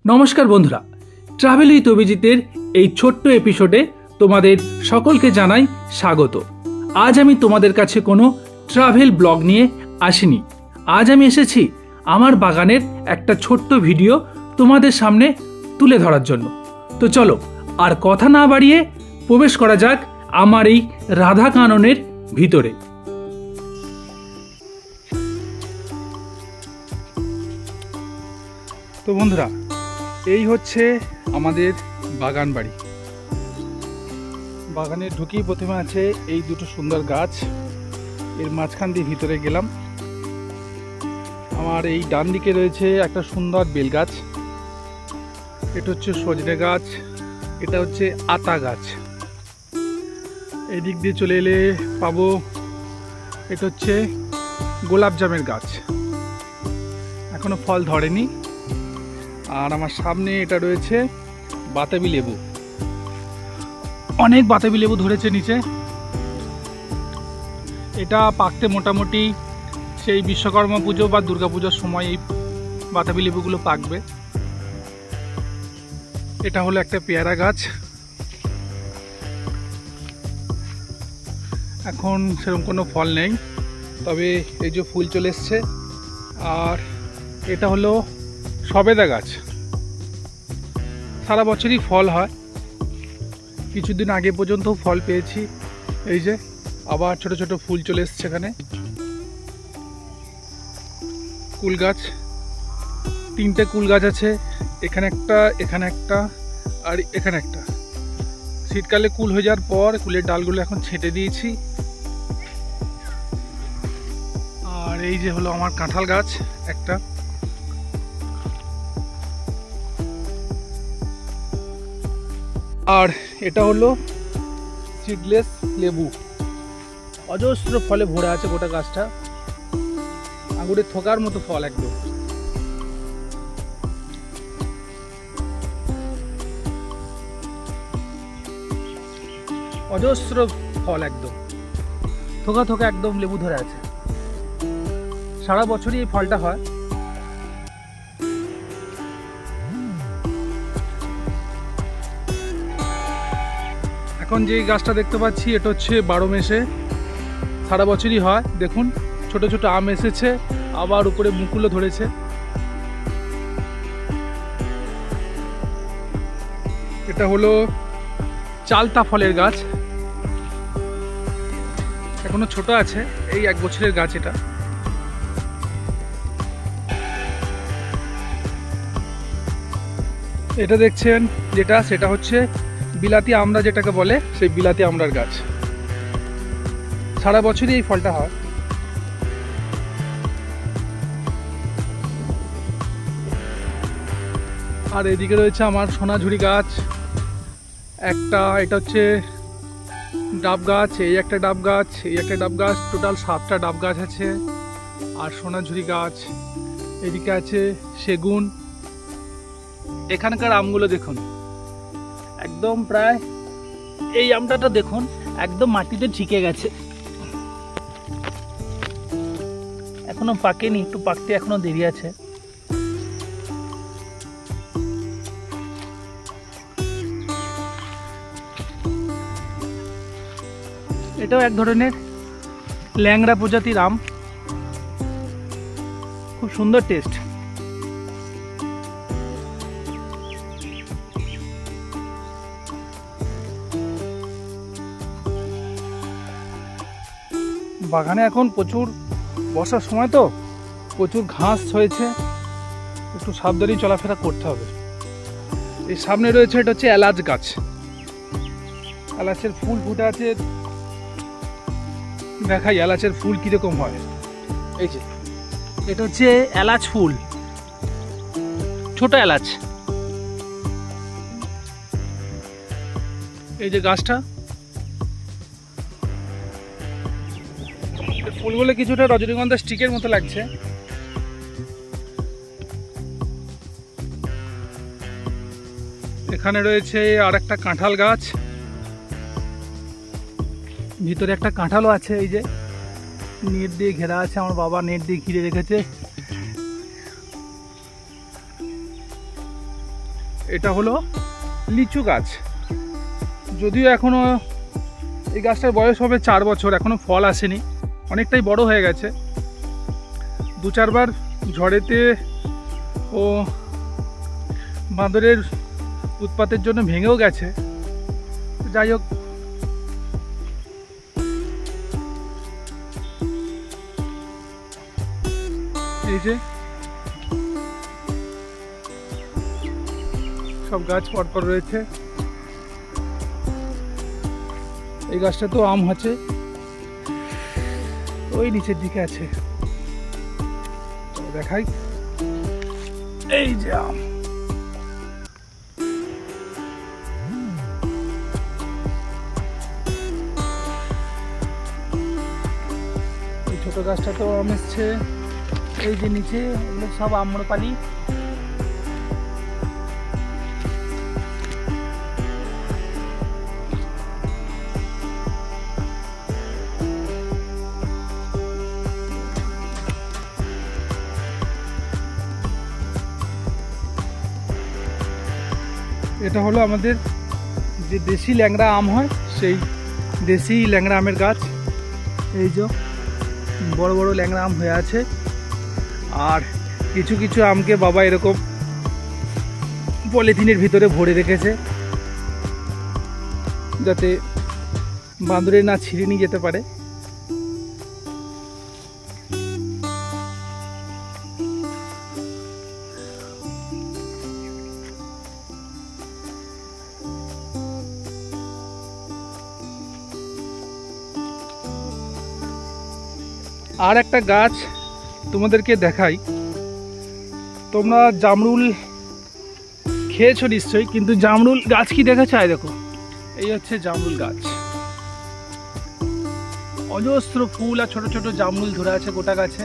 নমস্কার বন্ধুরা, travel with অভিজিতের এই ছোট্ট এপিসোডে তোমাদের সকলকে জানাই স্বাগত। আজ আমি তোমাদের কাছে কোনো ট্রাভেল ব্লগ নিয়ে আসিনি। আজ আমি এসেছি আমার বাগানের একটা ছোট্ট ভিডিও তোমাদের সামনে তুলে ধরার জন্য। তো চলো আর কথা না বাড়িয়ে প্রবেশ করা যাক আমার এই রাধা কাননের ভিতরে। তো বন্ধুরা, এই হচ্ছে আমাদের বাগান বাড়ি। বাগানে ঢুকেই প্রথমে আছে এই দুটো সুন্দর গাছ। এর মাঝখান দিয়ে ভিতরে গেলাম। আমার এই ডান দিকে রয়েছে একটা সুন্দর বেল গাছ, এটা হচ্ছে সজনে গাছ, এটা হচ্ছে আতা গাছ। এই দিক দিয়ে চলে এলে পাবো এটা হচ্ছে গোলাপ জামের গাছ, এখনো ফল ধরেনি। আর আমার সামনে এটা রয়েছে বাতাবি লেবু, অনেক বাতাবি লেবু ধরেছে নিচে। এটা পাকতে মোটামুটি সেই বিশ্বকর্মা পুজো বা দুর্গা পুজোর সময় এই বাতাবি লেবুগুলো পাকবে। এটা হলো একটা পেয়ারা গাছ, এখন সেরকম কোনো ফল নেই, তবে এই যে ফুল চলে এসছে। আর এটা হলো সবেদা গাছ, সারা বছরই ফল হয়, কিছুদিন আগে পর্যন্ত ফল পেয়েছি। এই যে আবার ছোট ছোট ফুল চলে এসছে এখানে। কুল গাছ, তিনটে কুল গাছ আছে, এখানে একটা, এখানে একটা, আর এখানে একটা। শীতকালে কুল হয়ে যাওয়ার পর কুলের ডালগুলো এখন ছেঁটে দিয়েছি। আর এই যে হলো আমার কাঁঠাল গাছ একটা। আর এটা হলো সিডলেস লেবু, অজস্র ফলে ভরে আছে গোটা গাছটা, আঙুরের থোকার মতো ফল একদম। অজস্র ফল একদম থোকা থোকা একদম লেবু ধরে আছে, সারা বছরই এই ফলটা হয়। এখন যে গাছটা দেখতে পাচ্ছি এটা হচ্ছে 12 মেশে, সারা বছরই হয়। দেখুন ছোট ছোট আম এসেছে, আবার উপরে মুকুলও ধরেছে। এটা হলো চালতা ফলের গাছ, এখনো ছোট আছে, এই 1 বছরের গাছ এটা। এটা দেখছেন যেটা, সেটা হচ্ছে বিলাতি আমড়া যেটাকে বলে, সেই বিলাতি আমড়ার গাছ, সারা বছরই এই ফলটা হয়। আর এদিকে রয়েছে আমার সোনাঝুরি গাছ একটা, এটা হচ্ছে ডাব গাছ, এই একটা ডাব গাছ, এই একটা ডাব গাছ, টোটাল 7টা ডাব গাছ আছে। আর সোনাঝুরি গাছ, এদিকে আছে সেগুন। এখানকার আমগুলো দেখুন, একদম প্রায় এই আমটাটা দেখুন একদম মাটিতে ঠিকে গেছে, এখনো পাকেনি, একটু পাকতে এখনো দেরি আছে। এটাও এক ধরনের ল্যাংড়া প্রজাতির আম, খুব সুন্দর টেস্ট। বাগানে এখন প্রচুর বর্ষার সময় তো প্রচুর ঘাস হয়েছে, একটু সাবধানে চলাফেরা করতে হবে। এই সামনে রয়েছে এটা হচ্ছে এলাচ গাছ, এলাচের ফুল ফুটে আছে, দেখাই এলাচের ফুল কিরকম হয়। এই যে এটা হচ্ছে এলাচ ফুল, ছোট এলাচ। এই যে গাছটা, ফুলগুলো কিছুটা রজনীগন্ধা স্টিকের মতো লাগছে। এখানে রয়েছে আর একটা কাঁঠাল গাছ, ভিতরে একটা কাঁঠালও আছে। এই যে নেট দিয়ে ঘেরা আছে, আমার বাবা নেট দিয়ে ঘিরে রেখেছে। এটা হলো লিচু গাছ। যদিও এখনো এই গাছটার বয়স হবে 4 বছর, এখনো ফল আসেনি, অনেকটাই বড় হয়ে গেছে। 2-4 বার ঝড়েতে ও বাঁদরের উৎপাতের জন্য ভেঙেও গেছে। যাই হোক, এই যে সব গাছ পরপর রয়েছে। এই গাছটা তো আম আছে, ওই নিচের দিকে আছে, দেখাই। এই যে আম, এই ছোট গাছটা তো আম এসছে। এই যে নিচে এগুলো সব আম্রপালি। এটা হলো আমাদের যে দেশি ল্যাংড়া আম হয়, সেই দেশি ল্যাংড়া আমের গাছ। এই যে বড় বড় ল্যাংড়া আম হয়ে আছে। আর কিছু কিছু আমকে বাবা এরকম পলিথিনের ভিতরে ভরে রেখেছে, যাতে বাঁদরে না ছিঁড়ে নিয়ে যেতে পারে। আর একটা গাছ তোমাদেরকে দেখাই। তোমরা জামরুল খেয়েছো নিশ্চয়ই, কিন্তু জামরুল গাছ কি দেখেছো? দেখো, এই হচ্ছে জামরুল গাছ। অজস্র ফুল আর ছোট ছোট জামরুল ধরে আছে গোটা গাছে।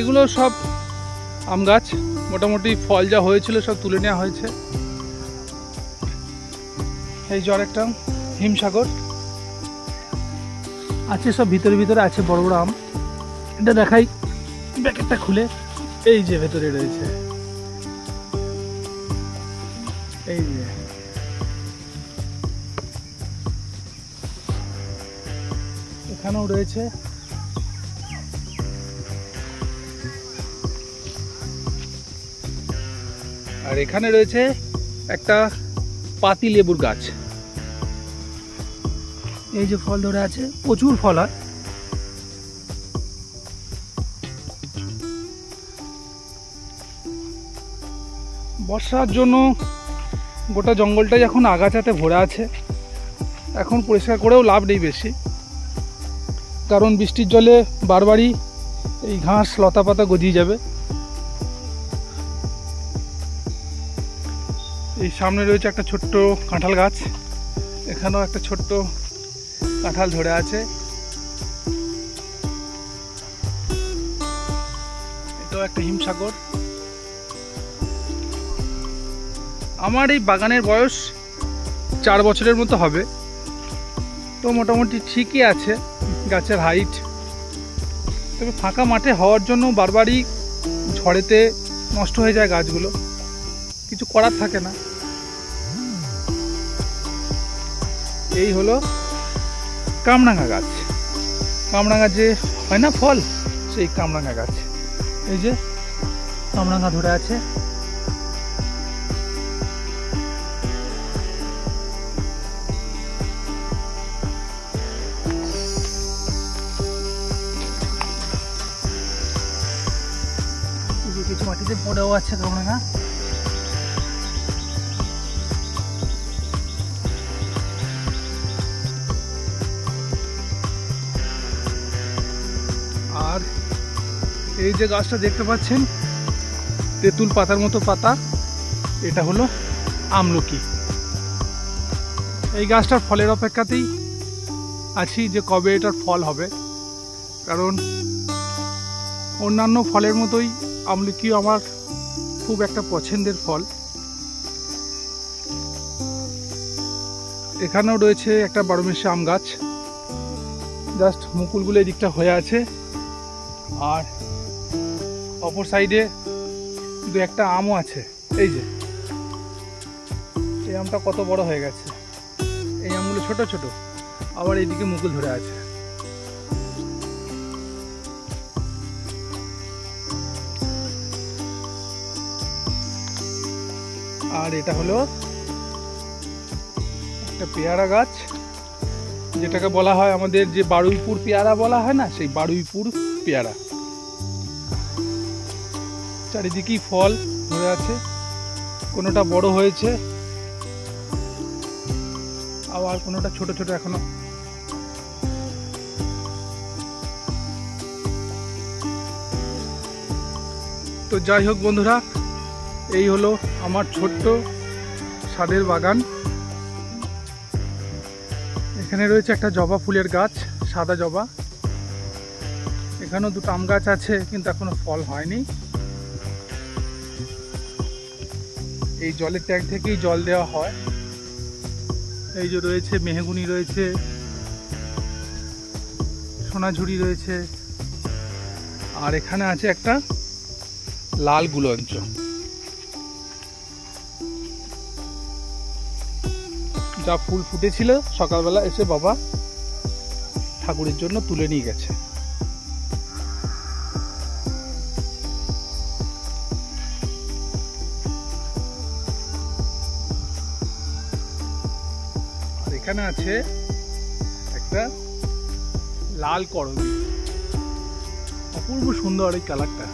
এগুলো সব আম গাছ, মোটামুটি ফল যা হয়েছিল সব তুলে নেওয়া হয়েছে। এই জ্বর একটা হিমসাগর আছে, সব ভিতরে ভিতরে আছে বড় বড় আম। এটা দেখাই প্যাকেটটা খুলে। এই যে ভেতরে রয়েছে, এই যে এখানেও রয়েছে। আর এখানে রয়েছে একটা পাতি লেবুর গাছ। এই যে ফল ধরে আছে, প্রচুর ফল হয়। বর্ষার জন্য গোটা জঙ্গলটাই এখন আগাছাতে ভরে আছে। এখন পরিষ্কার করেও লাভ নেই বেশি, কারণ বৃষ্টির জলে বারবারই এই ঘাস লতা পাতা গজিয়ে যাবে। এই সামনে রয়েছে একটা ছোট্ট কাঁঠাল গাছ, এখানেও একটা ছোট্ট কাঁঠাল ধরে আছে। এটাও একটা হিমসাগর। আমার এই বাগানের বয়স 4 বছরের মতো হবে, তো মোটামুটি ঠিকই আছে গাছের হাইট। তবে ফাঁকা মাঠে হওয়ার জন্য বারবারই ঝড়েতে নষ্ট হয়ে যায় গাছগুলো, কিছু করার থাকে না। এই হলো কামরাঙা গাছ। কামরাঙা যে হয় না ফল, সেই কামরাঙা গাছ। এই যে কামরাঙা ধরে আছে। কিছু মাটিতে পড়েও আছে কামরাঙা। আর এই যে গাছটা দেখতে পাচ্ছেন, তেঁতুল পাতার মতো পাতা, এটা হলো আমলকি। এই গাছটার ফলের অপেক্ষাতেই আছি যে কবে এটার ফল হবে, কারণ অন্যান্য ফলের মতোই আমলকিও আমার খুব একটা পছন্দের ফল। এখানেও রয়েছে একটা 12 মাসি আম গাছ, জাস্ট মুকুলগুলো এদিকটা হয়ে আছে, আর অপর সাইডে দু একটা আমও আছে। এই যে এই আমটা কত বড় হয়ে গেছে, এই আমগুলো ছোট ছোট, আবার এইদিকে মুকুল ধরে আছে। আর এটা হলো একটা পেয়ারা গাছ, যেটাকে বলা হয় আমাদের যে বারুইপুর পেয়ারা বলা হয় না, সেই বারুইপুর পেয়ারা। চারিদিকেই ফল ধরে আছে, কোনোটা বড় হয়েছে, আবার কোনোটা ছোট ছোট এখনো। তো যাই হোক বন্ধুরা, এই হলো আমার ছোট্ট ছাদের বাগান। এখানে রয়েছে একটা জবা ফুলের গাছ, সাদা জবা। এখানেও দুটো আম গাছ আছে, কিন্তু এখনো ফল হয়নি। এই জলের ট্যাঙ্ক থেকেই জল দেওয়া হয়। এই যে রয়েছে মেহগুনি, রয়েছে সোনাঝুরি রয়েছে, আর এখানে আছে একটা লাল গুলঞ্চ। যা ফুল ফুটেছিল সকালবেলা এসে বাবা ঠাকুরের জন্য তুলে নিয়ে গেছে। আর এখানে আছে একটা লাল করবী, অপূর্ব সুন্দর এই কালারটা।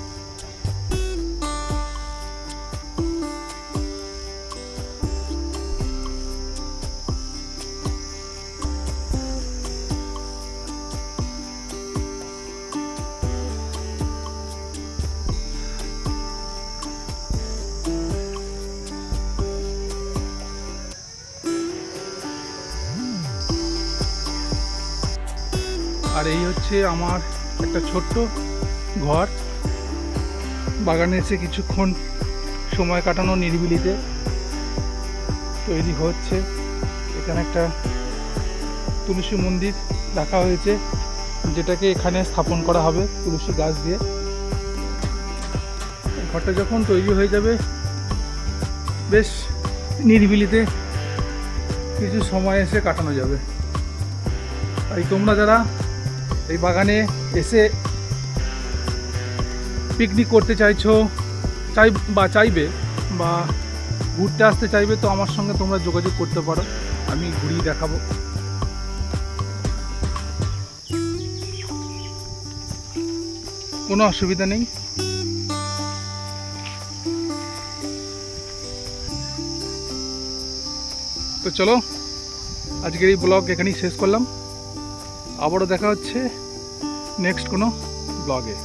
আর এই হচ্ছে আমার একটা ছোট্ট ঘর, বাগানে এসে কিছুক্ষণ সময় কাটানো নিরিবিলিতে তৈরি হচ্ছে। এখানে একটা তুলসী মন্দির রাখা হয়েছে, যেটাকে এখানে স্থাপন করা হবে তুলসী গাছ দিয়ে। ঘরটা যখন তৈরি হয়ে যাবে, বেশ নিরিবিলিতে কিছু সময় এসে কাটানো যাবে। তাই তোমরা যারা এই বাগানে এসে পিকনিক করতে চাইবে বা ঘুরতে আসতে চাইবে, তো আমার সঙ্গে তোমরা যোগাযোগ করতে পারো, আমি ঘুরিয়ে দেখাবো। কোনো অসুবিধা নেই। তো চলো, আজকের এই ব্লগ এখানেই শেষ করলাম। আবারও দেখা হচ্ছে নেক্সট কোনো ব্লগে।